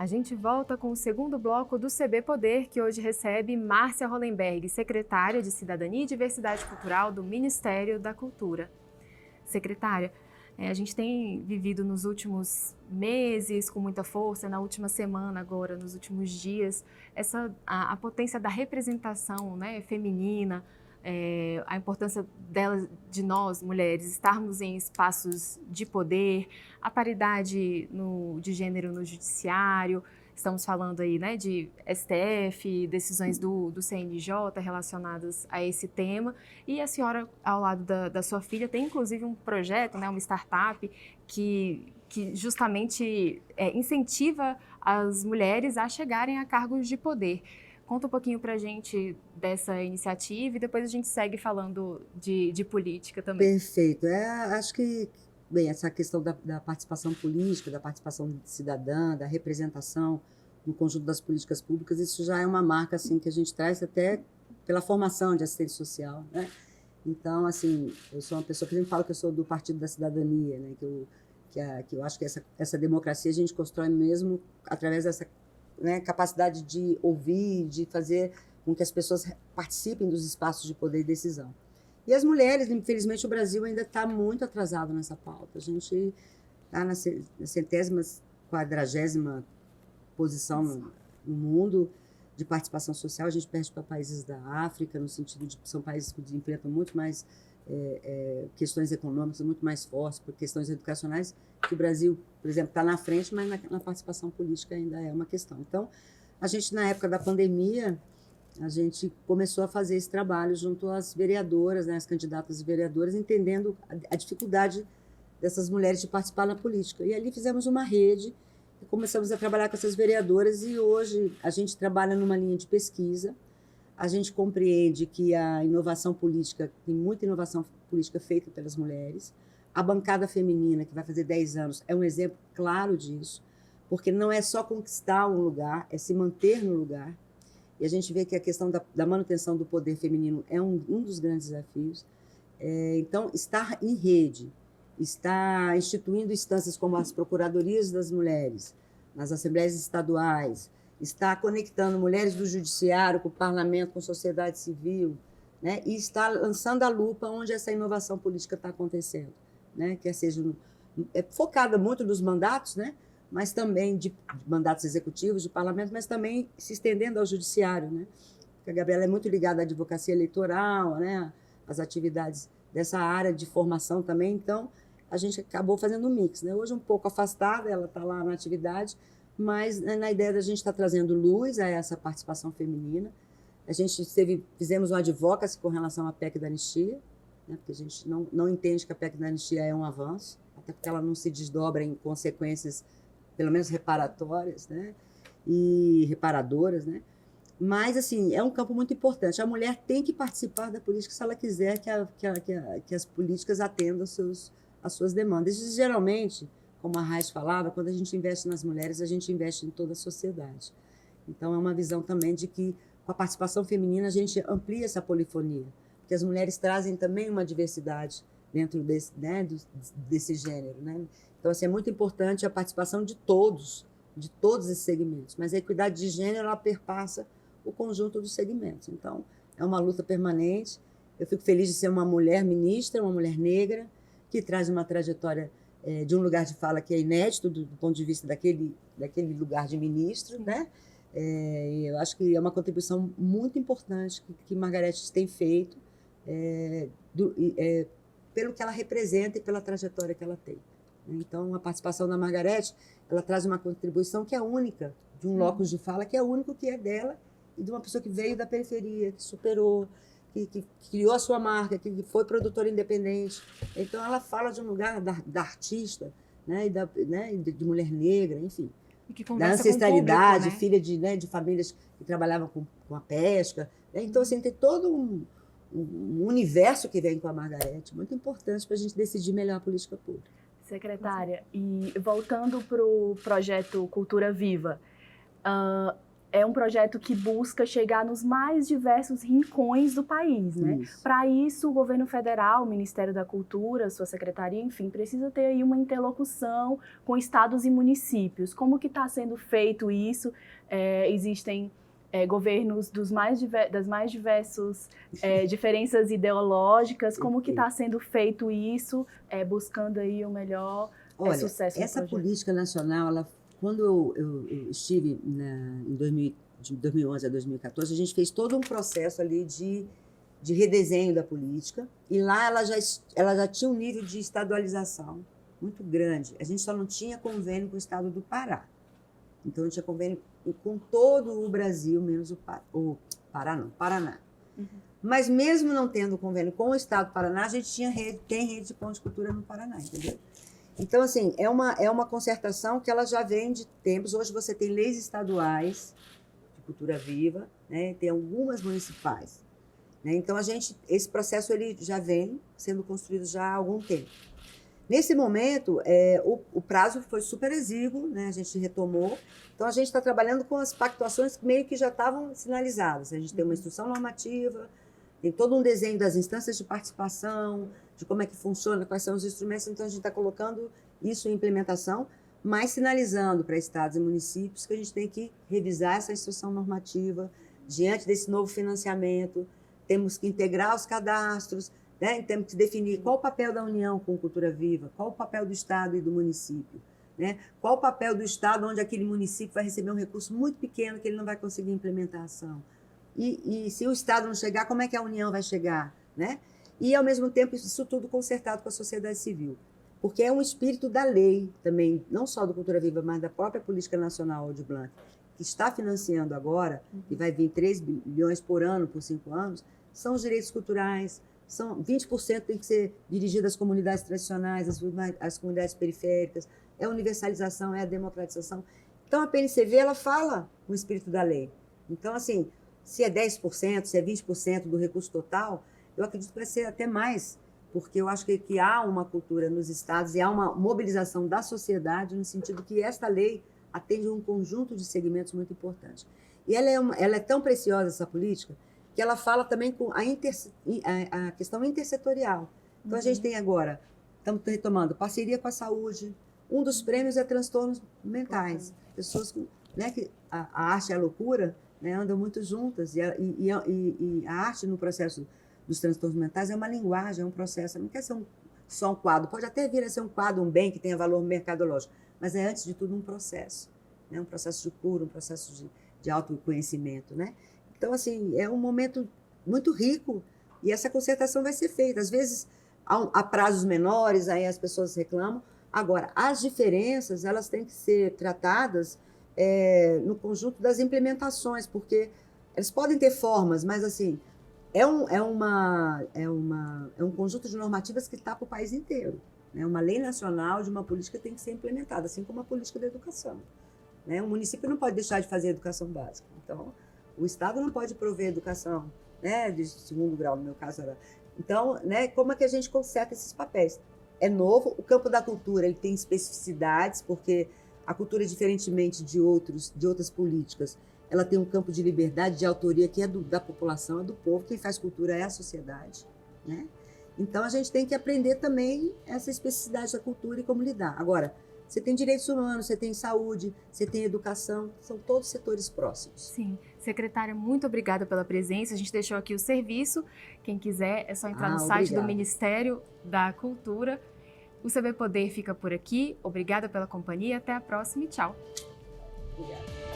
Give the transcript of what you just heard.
A gente volta com o segundo bloco do CB Poder, que hoje recebe Márcia Hollenberg, secretária de Cidadania e Diversidade Cultural do Ministério da Cultura. Secretária, a gente tem vivido nos últimos meses com muita força, na última semana agora, nos últimos dias, a potência da representação, né, feminina, a importância dela, de nós, mulheres, estarmos em espaços de poder, a paridade de gênero no judiciário. Estamos falando aí, né, de STF, decisões do CNJ relacionadas a esse tema. E a senhora, ao lado da sua filha, tem inclusive um projeto, né, uma startup, que justamente incentiva as mulheres a chegarem a cargos de poder. Conta um pouquinho para a gente dessa iniciativa e depois a gente segue falando de política também. Perfeito. Acho que, bem, essa questão da participação política, da participação cidadã, da representação no conjunto das políticas públicas, isso já é uma marca assim, que a gente traz até pela formação de assistente social, né? Então, assim, eu sou uma pessoa que sempre falo que eu sou do Partido da Cidadania, né? Que eu acho que essa democracia a gente constrói mesmo através dessa, né, capacidade de ouvir, de fazer com que as pessoas participem dos espaços de poder e decisão. E as mulheres, infelizmente, o Brasil ainda está muito atrasado nessa pauta. A gente está na 140ª posição no mundo de participação social. A gente perde para países da África, no sentido de que são países que enfrentam muito mais questões econômicas, muito mais fortes, por questões educacionais, que o Brasil, por exemplo, está na frente, mas na participação política ainda é uma questão. Então, a gente, na época da pandemia, a gente começou a fazer esse trabalho junto às vereadoras, né, as candidatas vereadoras, entendendo a dificuldade dessas mulheres de participar na política. E ali fizemos uma rede e começamos a trabalhar com essas vereadoras e hoje a gente trabalha numa linha de pesquisa. A gente compreende que a inovação política, tem muita inovação política feita pelas mulheres. A bancada feminina, que vai fazer 10 anos, é um exemplo claro disso, porque não é só conquistar um lugar, é se manter no lugar. E a gente vê que a questão da manutenção do poder feminino é um dos grandes desafios. Então, estar em rede, estar instituindo instâncias como as procuradorias das mulheres, nas assembleias estaduais, estar conectando mulheres do judiciário com o parlamento, com a sociedade civil, né? E estar lançando a lupa onde essa inovação política está acontecendo, né? Que seja focada muito nos mandatos, né? Mas também de mandatos executivos, de parlamento, mas também se estendendo ao judiciário, né? Porque a Gabriela é muito ligada à advocacia eleitoral, né? Às atividades dessa área de formação também, então a gente acabou fazendo um mix, né? Hoje um pouco afastada, ela está lá na atividade, mas na ideia da gente estar trazendo luz a essa participação feminina. A gente fizemos um advocacy com relação à PEC da anistia, né? Porque a gente não entende que a PEC da anistia é um avanço, até porque ela não se desdobra em consequências, pelo menos reparatórias, né? E reparadoras, né? Mas, assim, é um campo muito importante. A mulher tem que participar da política se ela quiser que as políticas atendam as suas demandas. E, geralmente, como a Raiz falava, quando a gente investe nas mulheres, a gente investe em toda a sociedade. Então, é uma visão também de que, com a participação feminina, a gente amplia essa polifonia, porque as mulheres trazem também uma diversidade dentro desse gênero, né? Então, assim, é muito importante a participação de todos esses segmentos, mas a equidade de gênero, ela perpassa o conjunto dos segmentos. Então, é uma luta permanente. Eu fico feliz de ser uma mulher ministra, uma mulher negra, que traz uma trajetória de um lugar de fala que é inédito do ponto de vista daquele lugar de ministro, né? Eu acho que é uma contribuição muito importante que Margareth tem feito pelo que ela representa e pela trajetória que ela tem. Então, a participação da Margareth, ela traz uma contribuição que é única, de um locus de fala que é único, que é dela, e de uma pessoa que veio da periferia, que superou, que criou a sua marca, que foi produtora independente. Então, ela fala de um lugar da artista, né, de mulher negra, enfim, da ancestralidade, com o público, né? filha de famílias que trabalhavam com a pesca. Né? Então, assim, tem todo um universo que vem com a Margareth, muito importante para a gente decidir melhor a política pública. Secretária, e voltando para o projeto Cultura Viva, é um projeto que busca chegar nos mais diversos rincões do país, né? Para isso, o governo federal, o Ministério da Cultura, sua secretaria, enfim, precisa ter aí uma interlocução com estados e municípios. Como que está sendo feito isso? Existem governos das mais diversas diferenças ideológicas. Como que está sendo feito isso, buscando aí o melhor sucesso do essa projeto? política nacional, quando eu estive em 2011 a 2014, a gente fez todo um processo ali de redesenho da política, e lá ela já tinha um nível de estadualização muito grande. A gente só não tinha convênio com o estado do Pará. Então, a gente tinha convênio com todo o Brasil, menos o Paraná. Uhum. Mas mesmo não tendo convênio com o estado do Paraná, a gente tem rede de pontos de cultura no Paraná, entendeu? Então, assim, é uma concertação que ela já vem de tempos. Hoje você tem leis estaduais de cultura viva, né? Tem algumas municipais, né? Então, esse processo ele já vem sendo construído já há algum tempo. Nesse momento, o prazo foi super exíguo, né? A gente retomou. Então, a gente está trabalhando com as pactuações que meio que já estavam sinalizadas. A gente tem uma instrução normativa, tem todo um desenho das instâncias de participação, de como é que funciona, quais são os instrumentos. Então, a gente está colocando isso em implementação, mas sinalizando para estados e municípios que a gente tem que revisar essa instrução normativa diante desse novo financiamento. Temos que integrar os cadastros, né? Temos que definir qual o papel da União com Cultura Viva, qual o papel do Estado e do município, né? Qual o papel do Estado onde aquele município vai receber um recurso muito pequeno que ele não vai conseguir implementar a ação. E se o Estado não chegar, como é que a União vai chegar, né? E, ao mesmo tempo, isso tudo concertado com a sociedade civil. Porque é um espírito da lei também, não só do Cultura Viva, mas da própria Política Nacional Aldir Blanc, que está financiando agora, e vai vir 3 bilhões por ano por 5 anos, são os direitos culturais, 20% tem que ser dirigido às comunidades tradicionais, às comunidades periféricas, é a universalização, é a democratização. Então, a PNCV, ela fala o espírito da lei. Então, assim, se é 10%, se é 20% do recurso total, eu acredito que vai ser até mais, porque eu acho que há uma cultura nos estados e há uma mobilização da sociedade no sentido que esta lei atende um conjunto de segmentos muito importantes. E ela é tão preciosa, essa política, que ela fala também com a questão intersetorial. Então, a gente tem agora, estamos retomando, parceria com a saúde. Um dos prêmios é transtornos mentais. Pessoas né, que a arte e a loucura, né, andam muito juntas, e a arte no processo dos transtornos mentais é uma linguagem, é um processo, não quer ser só um quadro, pode até vir a ser um quadro, um bem que tenha valor mercadológico, mas é, antes de tudo, um processo, né, um processo de cura, um processo de autoconhecimento, né? Então, assim, é um momento muito rico, e essa concertação vai ser feita. Às vezes, há prazos menores, aí as pessoas reclamam. Agora, as diferenças, elas têm que ser tratadas no conjunto das implementações, porque eles podem ter formas, mas, assim, é um conjunto de normativas que está para o país inteiro, né? Uma lei nacional de uma política tem que ser implementada, assim como a política da educação, né? O município não pode deixar de fazer educação básica. Então, o Estado não pode prover educação, né, de segundo grau, no meu caso era. Então, né, como é que a gente conserta esses papéis? É novo, o campo da cultura ele tem especificidades, porque a cultura, diferentemente de outras políticas, ela tem um campo de liberdade, de autoria, que é da população, é do povo. Quem faz cultura é a sociedade, né? Então, a gente tem que aprender também essa especificidade da cultura e como lidar. Agora, você tem direitos humanos, você tem saúde, você tem educação, são todos setores próximos. Sim. Secretária, muito obrigada pela presença. A gente deixou aqui o serviço. Quem quiser, é só entrar no site do Ministério da Cultura. O CB Poder fica por aqui. Obrigada pela companhia. Até a próxima e tchau. Obrigada.